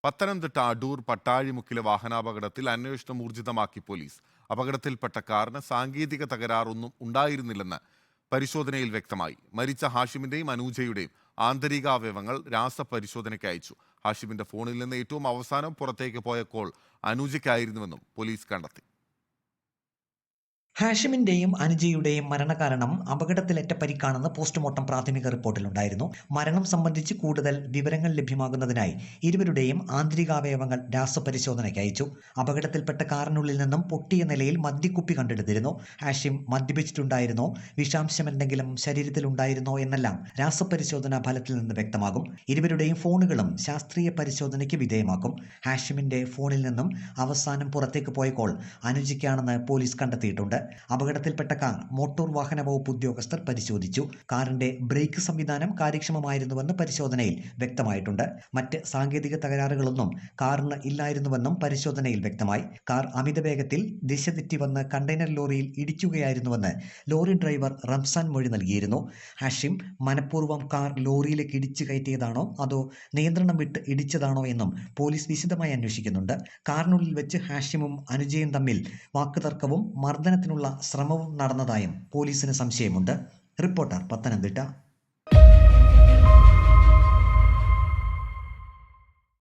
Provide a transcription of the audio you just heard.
പത്തനംതിട്ട അടൂർ പട്ടാഴിമുക്കിലെ വാഹനാപകടത്തിൽ അന്വേഷണം ഊർജിതമാക്കി പോലീസ്. അപകടത്തിൽപ്പെട്ട കാറിന് സാങ്കേതിക തകരാറൊന്നും ഉണ്ടായിരുന്നില്ലെന്ന് പരിശോധനയിൽ വ്യക്തമായി. മരിച്ച ഹാഷിമിന്റെയും അനൂജയുടെയും ആന്തരികാവയവങ്ങൾ രാസപരിശോധനയ്ക്ക് അയച്ചു. ഹാഷിമിന്റെ ഫോണിൽ നിന്ന് ഏറ്റവും അവസാനം പുറത്തേക്ക് പോയ കോൾ അനൂജയ്ക്കായിരുന്നുവെന്നും പോലീസ് കണ്ടെത്തി. ഹാഷിമിന്റെയും അനുജയുടെയും മരണകാരണം അപകടത്തിലേറ്റ പരിക്കാണെന്ന് പോസ്റ്റ്മോർട്ടം പ്രാഥമിക റിപ്പോർട്ടിലുണ്ടായിരുന്നു. മരണം സംബന്ധിച്ച് കൂടുതൽ വിവരങ്ങൾ ലഭ്യമാകുന്നതിനായി ഇരുവരുടെയും ആന്തരികാവയവങ്ങൾ രാസപരിശോധനയ്ക്ക് അയച്ചു. അപകടത്തിൽപ്പെട്ട കാറിനുള്ളിൽ നിന്നും പൊട്ടിയ നിലയിൽ മദ്യക്കുപ്പി കണ്ടെടുത്തിരുന്നു. ഹാഷിം മദ്യപിച്ചിട്ടുണ്ടായിരുന്നോ, വിഷാംശം എന്തെങ്കിലും ശരീരത്തിലുണ്ടായിരുന്നോ എന്നെല്ലാം രാസപരിശോധനാ ഫലത്തിൽ നിന്ന് വ്യക്തമാകും. ഇരുവരുടെയും ഫോണുകളും ശാസ്ത്രീയ പരിശോധനയ്ക്ക് വിധേയമാക്കും. ഹാഷിമിന്റെ ഫോണിൽ നിന്നും അവസാനം പുറത്തേക്ക് പോയ കോൾ അനുജയ്ക്കാണെന്ന് പോലീസ് കണ്ടെത്തിയിട്ടുണ്ട്. അപകടത്തിൽപ്പെട്ട കാർ മോട്ടോർ വാഹന വകുപ്പ് ഉദ്യോഗസ്ഥർ പരിശോധിച്ചു. കാറിന്റെ ബ്രേക്ക് സംവിധാനം കാര്യക്ഷമമായിരുന്നുവെന്ന് പരിശോധനയിൽ വ്യക്തമായിട്ടുണ്ട്. മറ്റ് സാങ്കേതിക തകരാറുകളൊന്നും കാറിന് ഇല്ലായിരുന്നുവെന്നും പരിശോധനയിൽ വ്യക്തമായി. കാർ അമിത വേഗത്തിൽ ദിശ തെറ്റി വന്ന് കണ്ടെയ്നർ ലോറിയിൽ ഇടിക്കുകയായിരുന്നുവെന്ന് ലോറി ഡ്രൈവർ റംസാൻ മൊഴി നൽകിയിരുന്നു. ഹാഷിം മനഃപൂർവ്വം കാർ ലോറിയിലേക്ക് ഇടിച്ചു കയറ്റിയതാണോ അതോ നിയന്ത്രണം വിട്ട് ഇടിച്ചതാണോ എന്നും പോലീസ് വിശദമായി അന്വേഷിക്കുന്നുണ്ട്. കാറിനുള്ളിൽ വെച്ച് ഹാഷിമും അനുജയും തമ്മിൽ വാക്കുതർക്കവും മർദ്ദനത്തിനുള്ള ശ്രമവും നടന്നതായും പോലീസിന് സംശയമുണ്ട്. റിപ്പോർട്ടർ, പത്തനംതിട്ട.